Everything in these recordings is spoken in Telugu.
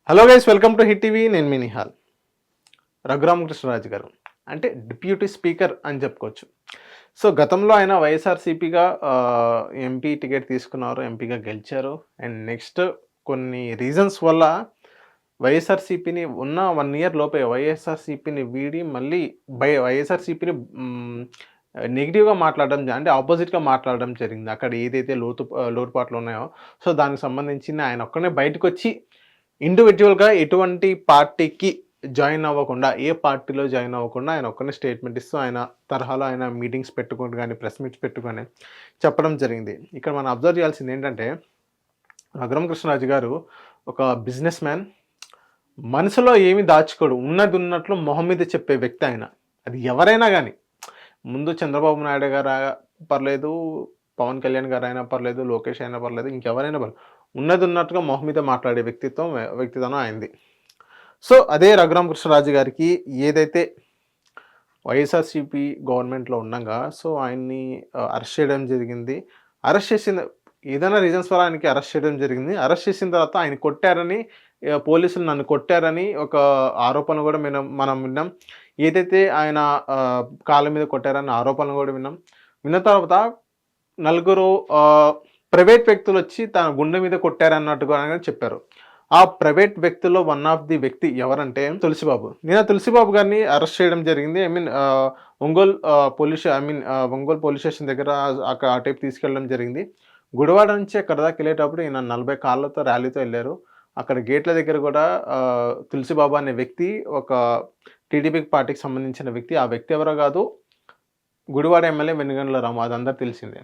Hello guys, welcome to hit TV. నేను మీ నిహాల్. రఘురామకృష్ణరాజు గారు అంటే డిప్యూటీ స్పీకర్ అని చెప్పుకోవచ్చు. సో గతంలో ఆయన వైఎస్ఆర్సీపీగా ఎంపీ టికెట్ తీసుకున్నారు, ఎంపీగా గెలిచారు. అండ్ నెక్స్ట్ కొన్ని రీజన్స్ వల్ల వైఎస్ఆర్సీపీని ఉన్న 1 ఇయర్ లోపే వైఎస్ఆర్సీపీని వీడి మళ్ళీ వైఎస్ఆర్సీపీని నెగిటివ్గా మాట్లాడడం, అంటే ఆపోజిట్గా మాట్లాడడం జరిగింది. అక్కడ ఏదైతే లోటుపాట్లు ఉన్నాయో సో దానికి సంబంధించి ఆయన ఒక్కనే బయటకు వచ్చి ఇండివిజువల్గా ఎటువంటి పార్టీకి జాయిన్ అవ్వకుండా, ఏ పార్టీలో జాయిన్ అవ్వకుండా ఆయన ఒక్కనే స్టేట్మెంట్ ఇస్తూ ఆయన తరహాలో ఆయన మీటింగ్స్ పెట్టుకొని కానీ ప్రెస్ మీట్స్ పెట్టుకొని చెప్పడం జరిగింది. ఇక్కడ మనం అబ్జర్వ్ చేయాల్సింది ఏంటంటే, రఘురామకృష్ణరాజు గారు ఒక బిజినెస్ మ్యాన్. మనసులో ఏమి దాచుకోడు, ఉన్నది ఉన్నట్లు మొహం మీద చెప్పే వ్యక్తి ఆయన. అది ఎవరైనా కానీ, ముందు చంద్రబాబు నాయుడు గారు పర్లేదు, పవన్ కళ్యాణ్ గారు అయినా పర్లేదు, లోకేష్ అయినా పర్లేదు, ఇంకెవరైనా పర్లేదు, ఉన్నది ఉన్నట్టుగా మొహం మీద మాట్లాడే వ్యక్తిత్వం అయింది. సో అదే రఘురామకృష్ణరాజు గారికి ఏదైతే వైఎస్ఆర్సీపీ గవర్నమెంట్లో ఉండగా సో ఆయన్ని అరెస్ట్ చేయడం జరిగింది. అరెస్ట్ చేసిన ఏదైనా రీజన్స్ వల్ల ఆయనకి అరెస్ట్ చేయడం జరిగింది. అరెస్ట్ చేసిన తర్వాత ఆయన కొట్టారని, పోలీసులు నన్ను కొట్టారని ఒక ఆరోపణ కూడా మనం విన్నాం. ఏదైతే ఆయన కాళ్ళ మీద కొట్టారని ఆరోపణలు కూడా విన్న తర్వాత నలుగురు ప్రైవేట్ వ్యక్తులు వచ్చి తన గుండె మీద కొట్టారన్నట్టుగా చెప్పారు. ఆ ప్రైవేట్ వ్యక్తుల్లో వన్ ఆఫ్ ది వ్యక్తి ఎవరంటే తులసిబాబు. నేను తులసిబాబు గారిని అరెస్ట్ చేయడం జరిగింది. ఒంగోలు పోలీస్ స్టేషన్ దగ్గర ఆ టైప్ తీసుకెళ్ళడం జరిగింది. గుడివాడ నుంచి అక్కడ దాకా వెళ్ళేటప్పుడు ఈయన 40 కార్లతో ర్యాలీతో వెళ్ళారు. అక్కడ గేట్ల దగ్గర కూడా తులసిబాబు అనే వ్యక్తి ఒక టీడీపీ పార్టీకి సంబంధించిన వ్యక్తి. ఆ వ్యక్తి ఎవరో కాదు, గుడివాడ ఎమ్మెల్యే వెనుగండ్ల రాము. అది అందరు తెలిసిందే.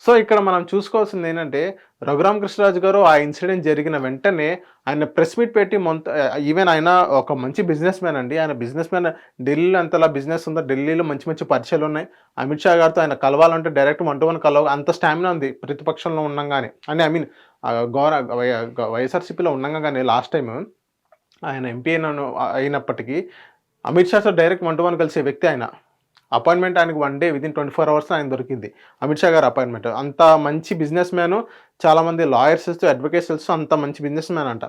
సో ఇక్కడ మనం చూసుకోవాల్సింది ఏంటంటే, రఘురామకృష్ణరాజు గారు ఆ ఇన్సిడెంట్ జరిగిన వెంటనే ఆయన ప్రెస్ మీట్ పెట్టి ఈవెన్ ఆయన ఒక మంచి బిజినెస్ మ్యాన్ అండి. ఆయన బిజినెస్ మ్యాన్, ఢిల్లీలో అంతలా బిజినెస్ ఉందో, ఢిల్లీలో మంచి మంచి పరిచయాలు ఉన్నాయి. అమిత్ షా గారితో ఆయన కలవాలంటే డైరెక్ట్ 1-to-1 కలవ అంత స్టామినా ఉంది ప్రతిపక్షంలో ఉండగానే. అంటే వైఎస్ఆర్సీపీలో ఉండగానే లాస్ట్ టైం ఆయన ఎంపీ అయినప్పటికీ అమిత్ షాతో డైరెక్ట్ 1-to-1 కలిసే వ్యక్తి ఆయన. అపాయింట్మెంట్ ఆయనకు 1 day విదిన్ 24 hours ఆయన దొరికింది, అమిత్ షా గారు అపాయింట్మెంట్. అంత మంచి బిజినెస్ మ్యాను. చాలామంది లాయర్స్ అడ్వకేట్స్ తెలుసు, అంత మంచి బిజినెస్ మ్యాన్ అంట.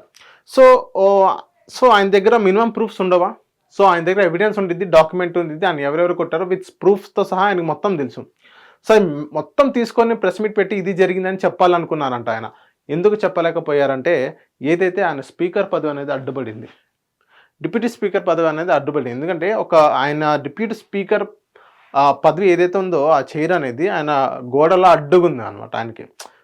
సో ఆయన దగ్గర మినిమం ప్రూఫ్స్ ఉండవా? సో ఆయన దగ్గర ఎవిడెన్స్ ఉంటుంది, డాక్యుమెంట్ ఉంది, ఆయన ఎవరెవరు కొట్టారో విత్ ప్రూఫ్స్తో సహా ఆయనకు మొత్తం తెలుసు. సో మొత్తం తీసుకొని ప్రెస్ మీట్ పెట్టి ఇది జరిగిందని చెప్పాలనుకున్నారంట ఆయన. ఎందుకు చెప్పలేకపోయారంటే, ఏదైతే ఆయన స్పీకర్ పదవి అనేది అడ్డుపడింది, డిప్యూటీ స్పీకర్ పదవి అనేది అడ్డుపడింది. ఎందుకంటే ఆయన డిప్యూటీ స్పీకర్ పదవి ఏదైతే ఉందో ఆ చైర్ అనేది ఆయన గోడలో అడ్డుగుంది అనమాట ఆయనకి.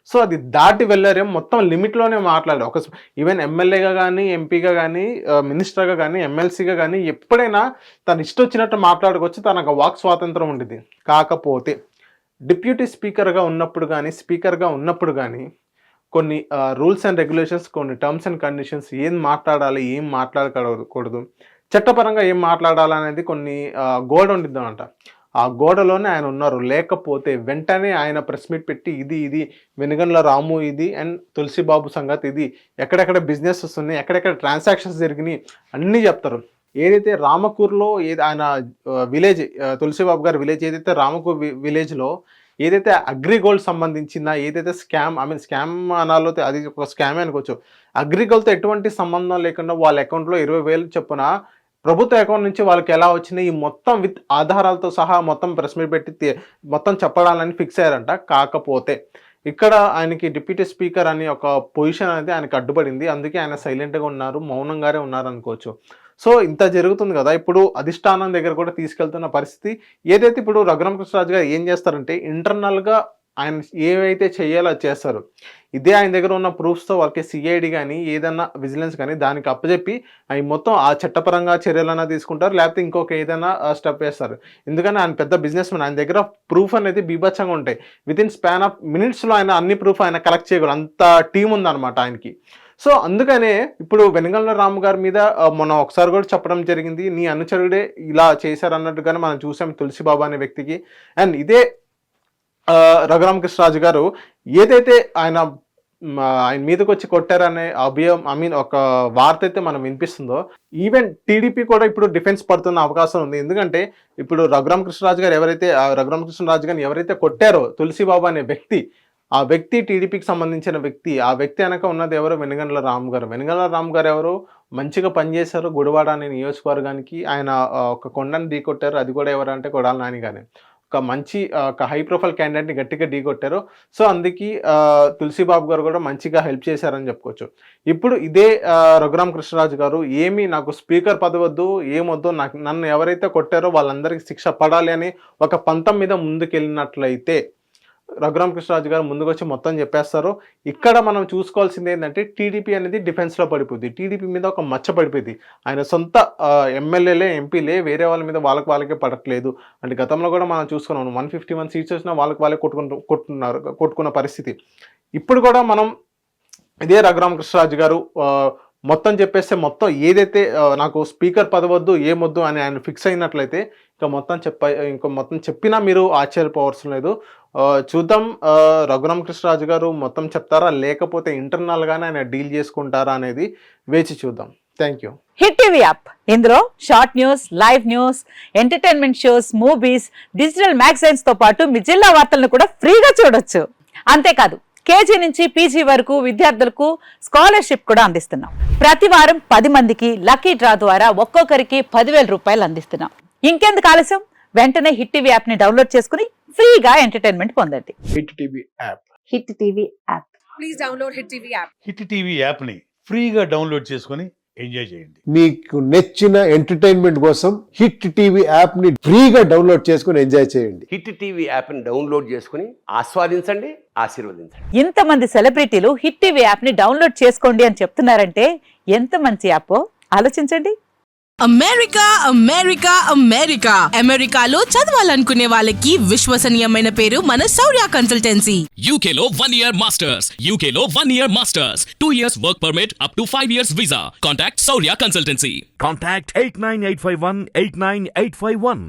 సో అది దాటి వెళ్ళారేమో, మొత్తం లిమిట్లోనే మాట్లాడారు. ఈవెన్ ఎమ్మెల్యేగా కానీ, ఎంపీగా కానీ, మినిస్టర్గా కానీ, ఎమ్మెల్సీగా కానీ ఎప్పుడైనా తను ఇష్టం వచ్చినట్టు మాట్లాడుకోవచ్చు, తనకు వాక్ స్వాతంత్రం ఉండేది. కాకపోతే డిప్యూటీ స్పీకర్గా ఉన్నప్పుడు కానీ, స్పీకర్గా ఉన్నప్పుడు కానీ కొన్ని రూల్స్ అండ్ రెగ్యులేషన్స్, కొన్ని టర్మ్స్ అండ్ కండిషన్స్, ఏం మాట్లాడాలి, ఏం మాట్లాడకూడదు, చట్టపరంగా ఏం మాట్లాడాలి అనేది కొన్ని గోడ ఉండిద్దామంట. ఆ గోడలోనే ఆయన ఉన్నారు. లేకపోతే వెంటనే ఆయన ప్రెస్ మీట్ పెట్టి ఇది వెనుగండ్ల రాము ఇది, అండ్ తులసిబాబు సంగతి ఇది, ఎక్కడెక్కడ బిజినెస్ ఉన్నాయి, ఎక్కడెక్కడ ట్రాన్సాక్షన్స్ జరిగినాయి అన్నీ చెప్తారు. ఏదైతే రామకూర్లో ఆయన విలేజ్, తులసిబాబు గారి విలేజ్ ఏదైతే రామకూర్ విలేజ్లో ఏదైతే అగ్రిగోల్డ్ సంబంధించిన ఏదైతే స్కామ్ అనాలో అది ఒక స్కామే అనుకోవచ్చు. అగ్రిగోల్డ్తో ఎటువంటి సంబంధం లేకుండా వాళ్ళ అకౌంట్లో 20,000 చొప్పున ప్రభుత్వ అకౌంట్ నుంచి వాళ్ళకి ఎలా వచ్చినాయి ఈ మొత్తం విత్ ఆధారాలతో సహా మొత్తం ప్రెస్ మీట్ పెట్టి మొత్తం చెప్పడాలని ఫిక్స్ అయ్యారంట. కాకపోతే ఇక్కడ ఆయనకి డిప్యూటీ స్పీకర్ అని ఒక పొజిషన్ అనేది ఆయనకి అడ్డుపడింది. అందుకే ఆయన సైలెంట్గా ఉన్నారు, మౌనంగానే ఉన్నారు అనుకోవచ్చు. సో ఇంత జరుగుతుంది కదా, ఇప్పుడు అధిష్టానం దగ్గర కూడా తీసుకెళ్తున్న పరిస్థితి. ఏదైతే ఇప్పుడు రఘురామకృష్ణరాజు గారు ఏం చేస్తారంటే, ఇంటర్నల్గా ఆయన ఏవైతే చేయాలో అది చేస్తారు. ఇదే ఆయన దగ్గర ఉన్న ప్రూఫ్స్తో వాళ్ళకి సిఐడి కానీ, ఏదన్నా విజిలెన్స్ కానీ దానికి అప్పచెప్పి అవి మొత్తం ఆ చట్టపరంగా చర్యలన్నా తీసుకుంటారు, లేకపోతే ఇంకొక ఏదైనా స్టెప్ వేస్తారు. ఎందుకని ఆయన పెద్ద బిజినెస్ మ్యాన్, ఆయన దగ్గర ప్రూఫ్ అనేది బీభత్సంగా ఉంటాయి. వితిన్ స్పాన్ ఆఫ్ మినిట్స్లో ఆయన అన్ని ప్రూఫ్ ఆయన కలెక్ట్ చేయగలరు, అంత టీం ఉందన్నమాట ఆయనకి. సో అందుకనే ఇప్పుడు వెనుగండ్ల రాము గారి మీద మనం ఒకసారి కూడా చెప్పడం జరిగింది, నీ అనుచరుడే ఇలా చేశారన్నట్టుగానే మనం చూసాం తులసిబాబు అనే వ్యక్తికి. అండ్ ఇదే రఘురామకృష్ణరాజు గారు ఏదైతే ఆయన మీదకి వచ్చి కొట్టారనే ఒక వార్త అయితే మనం వినిపిస్తుందో, ఈవెన్ టీడీపీ కూడా ఇప్పుడు డిఫెన్స్ పడుతున్న అవకాశం ఉంది. ఎందుకంటే ఇప్పుడు రఘురామకృష్ణరాజు గారిని ఎవరైతే కొట్టారో తులసిబాబు అనే వ్యక్తి, ఆ వ్యక్తి టీడీపీకి సంబంధించిన వ్యక్తి. ఆ వ్యక్తి వెనక ఉన్నది ఎవరు? వెనుగండ్ల రామ్ గారు. వెనుగండ్ల రామ్ గారు ఎవరు? మంచిగా పనిచేశారు గుడివాడ అనే నియోజకవర్గానికి. ఆయన ఒక కొండను ఢీకొట్టారు. అది కూడా ఎవరంటే కొడాలి నాని గారే. ఒక మంచి ఒక హై ప్రొఫైల్ క్యాండిడేట్‌ని గట్టిగా ఢీకొట్టారు. సో, అందుకి తులసి బాబు గారు కూడా మంచిగా హెల్ప్ చేశారని చెప్పుకోవచ్చు. ఇప్పుడు ఇదే రఘురామ కృష్ణరాజు గారు నాకు స్పీకర్ పదవొద్దు, ఏమొద్దు, నన్ను ఎవరైతే కొట్టారో వాళ్ళందరికీ శిక్ష పడాలి అని ఒక పంతం మీద ముందుకెళ్ళినట్లయితే రఘురామ కృష్ణరాజు గారు ముందుకొచ్చి మొత్తం చెప్పేస్తారు. ఇక్కడ మనం చూసుకోవాల్సింది ఏంటంటే టీడీపీ అనేది డిఫెన్స్‌లో పడిపోద్ది. టీడీపీ మీద ఒక మచ్చ పడిపోయింది. ఆయన సొంత ఎమ్మెల్యేలే, ఎంపీలే వేరే వాళ్ళ మీద వాళ్ళకే పడట్లేదు. అంటే గతంలో కూడా మనం చూసుకున్నాం. 151 సీట్స్ వచ్చినా వాళ్ళే కొట్టుకున్న పరిస్థితి. ఇప్పుడు కూడా మనం ఇదే రఘురామ కృష్ణరాజు గారు మొత్తం చెప్పేస్తే మొత్తం ఏదైతే నాకు స్పీకర్ పదవద్దు, ఏమొద్దు అని ఆయన ఫిక్స్ అయినట్లయితే ఇంకా మొత్తం చెప్పినా మీరు ఆశ్చర్యపోవలసిన లేదు. చూద్దాం రఘురామ కృష్ణరాజు గారు మొత్తం చెప్తారా, లేకపోతే ఇంటర్నల్‌గానే ఆయన డీల్ చేసుకుంటారా అనేది వేచి చూద్దాం. Thank you. Hit TV app, ఇందులో short news, live news, entertainment shows, movies, digital magazines తో పాటు మీ జిల్లా వార్తలను కూడా ఫ్రీగా చూడొచ్చు. అంతేకాదు కేజీ నుంచి పీజీ వరకు విద్యార్థులకు స్కాలర్షిప్ కూడా అందిస్తున్నాం. ప్రతి వారం 10 మందికి లక్కీ డ్రా ద్వారా ఒక్కొక్కరికి 10,000 రూపాయలు అందిస్తున్నాం. ఇంకెందుకు ఆలస్యం, వెంటనే హిట్ టీవీ యాప్ ని డౌన్లోడ్ చేసుకుని ఫ్రీగా ఎంటర్టైన్మెంట్ పొందండి. Hit TV app. Hit TV app. Please download hit TV app. Hit TV యాప్ని ఫ్రీగా డౌన్లోడ్ చేసుకొని ఎంజాయ్ చేయండి. మీకు నచ్చిన ఎంటర్టైన్మెంట్ కోసం హిట్ టీవీ యాప్ ని ఫ్రీగా డౌన్లోడ్ చేసుకొని ఎంజాయ్ చేయండి. హిట్ టీవీ యాప్ని డౌన్లోడ్ చేసుకుని ఆస్వాదించండి, ఆశీర్వదించండి. ఇంతమంది సెలబ్రిటీలు హిట్ టీవీ యాప్ ని డౌన్లోడ్ చేసుకోండి అని చెప్తున్నారంటే ఎంత మంచి యాప్ ఆలోచించండి. అమెరికా అమెరికా అమెరికా అమెరికాలో చదవాలనుకునే వాళ్ళకి విశ్వసనీయమైన పేరు మన శౌర్య కన్సల్టెన్సీ. UK లో 1 year masters. UK లో 1 year masters. 2 years work permit up to 5 years visa. Contact Saurya Consultancy. Contact 89851 89851.